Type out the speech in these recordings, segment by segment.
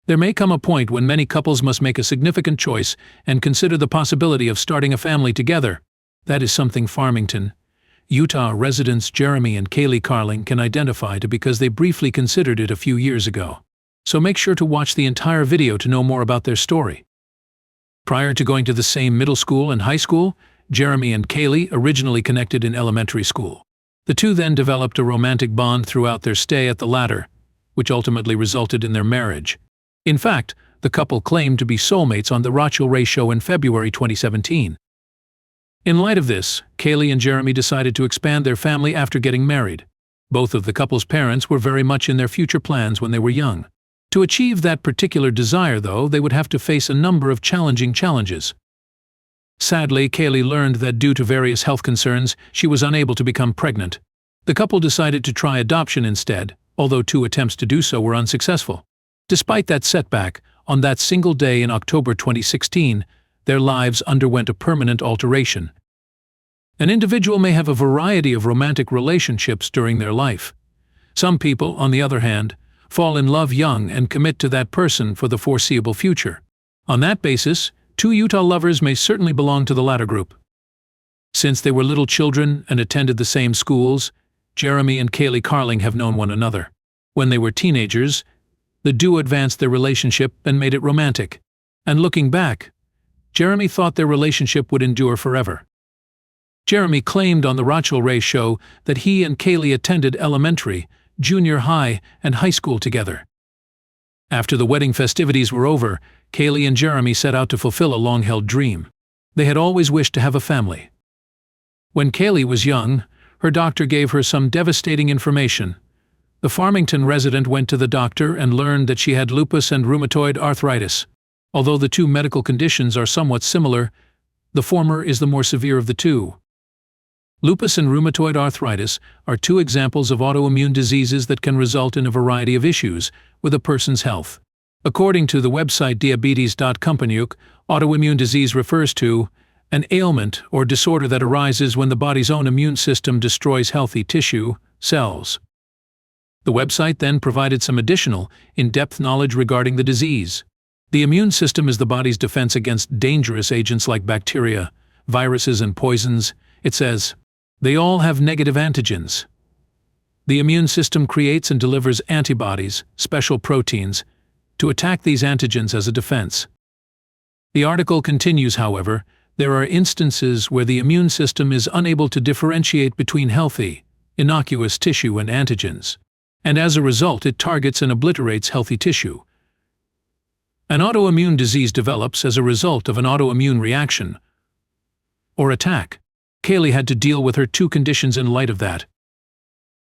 There may come a point when many couples must make a significant choice and consider the possibility of starting a family together. That is something Farmington, Utah residents Jeremy and Kaylee Carling can identify to because they briefly considered it a few years ago. So make sure to watch the entire video to know more about their story. Prior to going to the same middle school and high school, Jeremy and Kaylee originally connected in elementary school. The two then developed a romantic bond throughout their stay at the latter, which ultimately resulted in their marriage. In fact, the couple claimed to be soulmates on the Rachel Ray Show in February 2017. In light of this, Kaylee and Jeremy decided to expand their family after getting married. Both of the couple's parents were very much in their future plans when they were young. To achieve that particular desire, though, they would have to face a number of challenging challenges. Sadly, Kaylee learned that due to various health concerns, she was unable to become pregnant. The couple decided to try adoption instead, although 2 attempts to do so were unsuccessful. Despite that setback, on that single day in October 2016, their lives underwent a permanent alteration. An individual may have a variety of romantic relationships during their life. Some people, on the other hand, fall in love young and commit to that person for the foreseeable future. On that basis, 2 Utah lovers may certainly belong to the latter group. Since they were little children and attended the same schools, Jeremy and Kaylee Carling have known one another. When they were teenagers, the duo advanced their relationship and made it romantic. And looking back, Jeremy thought their relationship would endure forever. Jeremy claimed on the Rachel Ray Show that he and Kaylee attended elementary, junior high, and high school together. After the wedding festivities were over, Kaylee and Jeremy set out to fulfill a long-held dream. They had always wished to have a family. When Kaylee was young, her doctor gave her some devastating information. The Farmington resident went to the doctor and learned that she had lupus and rheumatoid arthritis. Although the two medical conditions are somewhat similar, the former is the more severe of the two. Lupus and rheumatoid arthritis are 2 examples of autoimmune diseases that can result in a variety of issues with a person's health. According to the website diabetes.com, autoimmune disease refers to an ailment or disorder that arises when the body's own immune system destroys healthy tissue, cells. The website then provided some additional, in-depth knowledge regarding the disease. The immune system is the body's defense against dangerous agents like bacteria, viruses, and poisons. It says, they all have negative antigens. The immune system creates and delivers antibodies, special proteins, to attack these antigens as a defense. The article continues, however, there are instances where the immune system is unable to differentiate between healthy, innocuous tissue and antigens, and as a result it targets and obliterates healthy tissue. An autoimmune disease develops as a result of an autoimmune reaction or attack. Kaylee had to deal with her 2 conditions in light of that.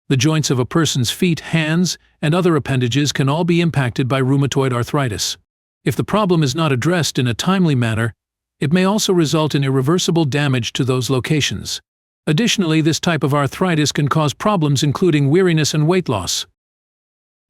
The joints of a person's feet, hands, and other appendages can all be impacted by rheumatoid arthritis. If the problem is not addressed in a timely manner, it may also result in irreversible damage to those locations. Additionally, this type of arthritis can cause problems including weariness and weight loss.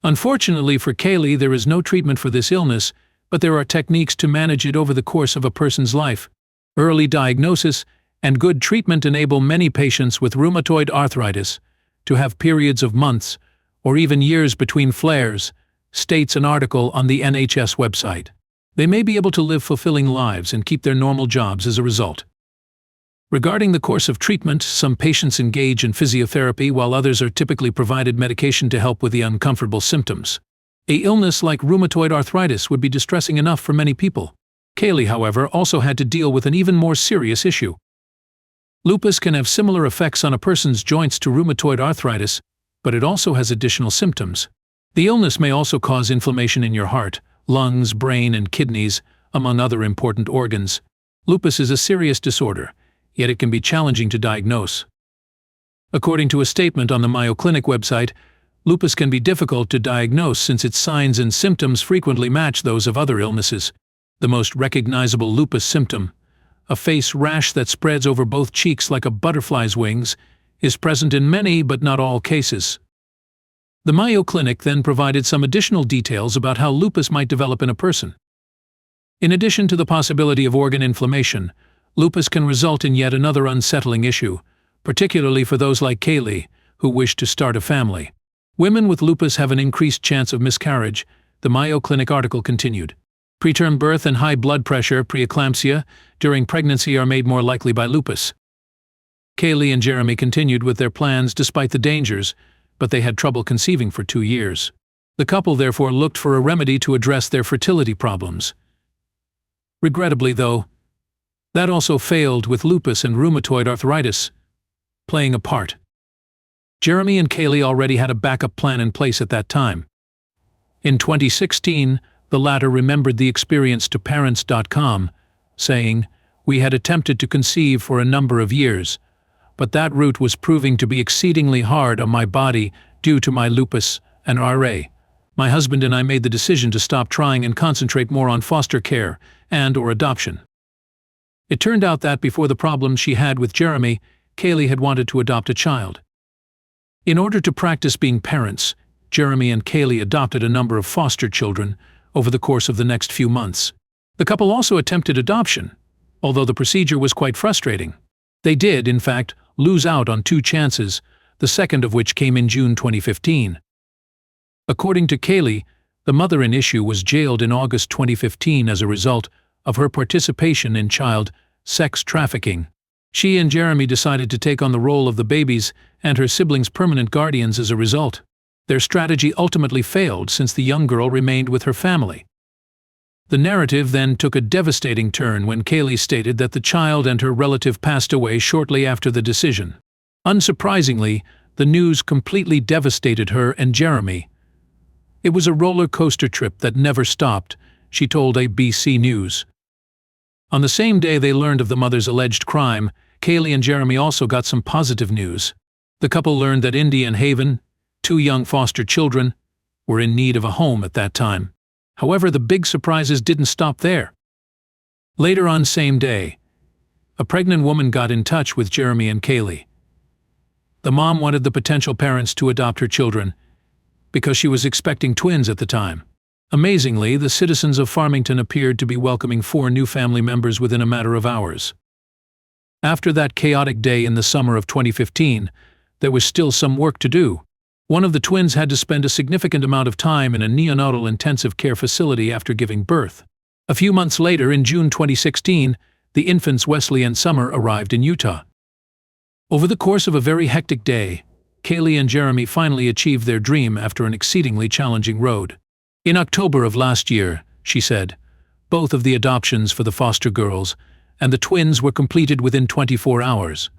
Unfortunately for Kaylee, there is no treatment for this illness, but there are techniques to manage it over the course of a person's life. Early diagnosis and good treatment enable many patients with rheumatoid arthritis to have periods of months or even years between flares, states an article on the NHS website. They may be able to live fulfilling lives and keep their normal jobs as a result. Regarding the course of treatment, some patients engage in physiotherapy while others are typically provided medication to help with the uncomfortable symptoms. An illness like rheumatoid arthritis would be distressing enough for many people. Kaylee, however, also had to deal with an even more serious issue. Lupus can have similar effects on a person's joints to rheumatoid arthritis, but it also has additional symptoms. The illness may also cause inflammation in your heart, lungs, brain, and kidneys, among other important organs. Lupus is a serious disorder, yet it can be challenging to diagnose. According to a statement on the Mayo Clinic website, lupus can be difficult to diagnose since its signs and symptoms frequently match those of other illnesses. The most recognizable lupus symptom, a face rash that spreads over both cheeks like a butterfly's wings, is present in many but not all cases. The Mayo Clinic then provided some additional details about how lupus might develop in a person. In addition to the possibility of organ inflammation, lupus can result in yet another unsettling issue, particularly for those like Kaylee, who wish to start a family. Women with lupus have an increased chance of miscarriage, the Mayo Clinic article continued. Preterm birth and high blood pressure, preeclampsia, during pregnancy are made more likely by lupus. Kaylee and Jeremy continued with their plans despite the dangers, but they had trouble conceiving for 2 years. The couple therefore looked for a remedy to address their fertility problems. Regrettably, though, that also failed, with lupus and rheumatoid arthritis playing a part. Jeremy and Kaylee already had a backup plan in place at that time. In 2016, the latter remembered the experience to parents.com, saying, "We had attempted to conceive for a number of years, but that route was proving to be exceedingly hard on my body due to my lupus and RA. My husband and I made the decision to stop trying and concentrate more on foster care and/or adoption." It turned out that before the problems she had with Jeremy, Kaylee had wanted to adopt a child. In order to practice being parents, Jeremy and Kaylee adopted a number of foster children over the course of the next few months. The couple also attempted adoption, although the procedure was quite frustrating. They did, in fact, lose out on 2 chances, the second of which came in June 2015. According to Kaylee, the mother in issue was jailed in August 2015 as a result of her participation in child sex trafficking. She and Jeremy decided to take on the role of the baby's and her siblings' permanent guardians as a result. Their strategy ultimately failed since the young girl remained with her family. The narrative then took a devastating turn when Kaylee stated that the child and her relative passed away shortly after the decision. Unsurprisingly, the news completely devastated her and Jeremy. "It was a roller coaster trip that never stopped," she told ABC News. On the same day they learned of the mother's alleged crime, Kaylee and Jeremy also got some positive news. The couple learned that Indy and Haven, 2 young foster children, were in need of a home at that time. However, the big surprises didn't stop there. Later on same day, a pregnant woman got in touch with Jeremy and Kaylee. The mom wanted the potential parents to adopt her children because she was expecting twins at the time. Amazingly, the citizens of Farmington appeared to be welcoming 4 new family members within a matter of hours. After that chaotic day in the summer of 2015, there was still some work to do. One of the twins had to spend a significant amount of time in a neonatal intensive care facility after giving birth. A few months later, in June 2016, the infants Wesley and Summer arrived in Utah. Over the course of a very hectic day, Kaylee and Jeremy finally achieved their dream after an exceedingly challenging road. In October of last year, she said, both of the adoptions for the foster girls and the twins were completed within 24 hours.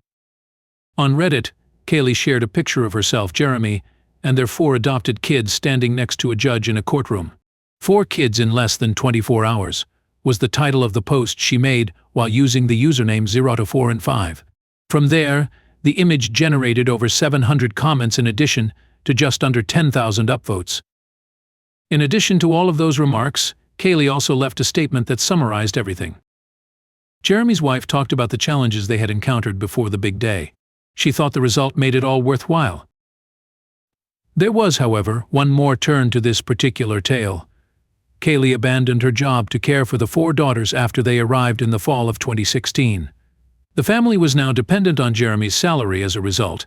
On Reddit, Kaylee shared a picture of herself, Jeremy, and their 4 adopted kids standing next to a judge in a courtroom. 4 kids in less than 24 hours was the title of the post she made while using the username 024and5. From there, the image generated over 700 comments in addition to just under 10,000 upvotes. In addition to all of those remarks, Kaylee also left a statement that summarized everything. Jeremy's wife talked about the challenges they had encountered before the big day. She thought the result made it all worthwhile. There was, however, one more turn to this particular tale. Kaylee abandoned her job to care for the 4 daughters after they arrived in the fall of 2016. The family was now dependent on Jeremy's salary as a result,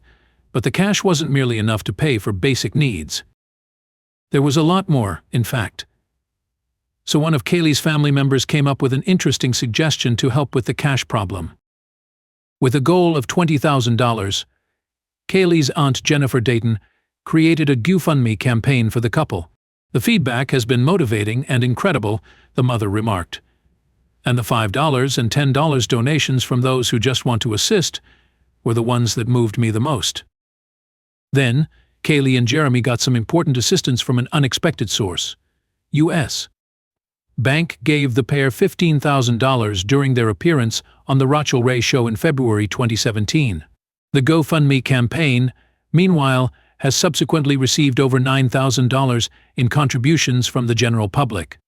but the cash wasn't merely enough to pay for basic needs. There was a lot more, in fact. So one of Kaylee's family members came up with an interesting suggestion to help with the cash problem. With a goal of $20,000, Kaylee's aunt Jennifer Dayton created a GoFundMe campaign for the couple. "The feedback has been motivating and incredible," the mother remarked. "And the $5 and $10 donations from those who just want to assist were the ones that moved me the most." Then, Kaylee and Jeremy got some important assistance from an unexpected source. U.S. Bank gave the pair $15,000 during their appearance on The Rachel Ray Show in February 2017. The GoFundMe campaign, meanwhile, has subsequently received over $9,000 in contributions from the general public.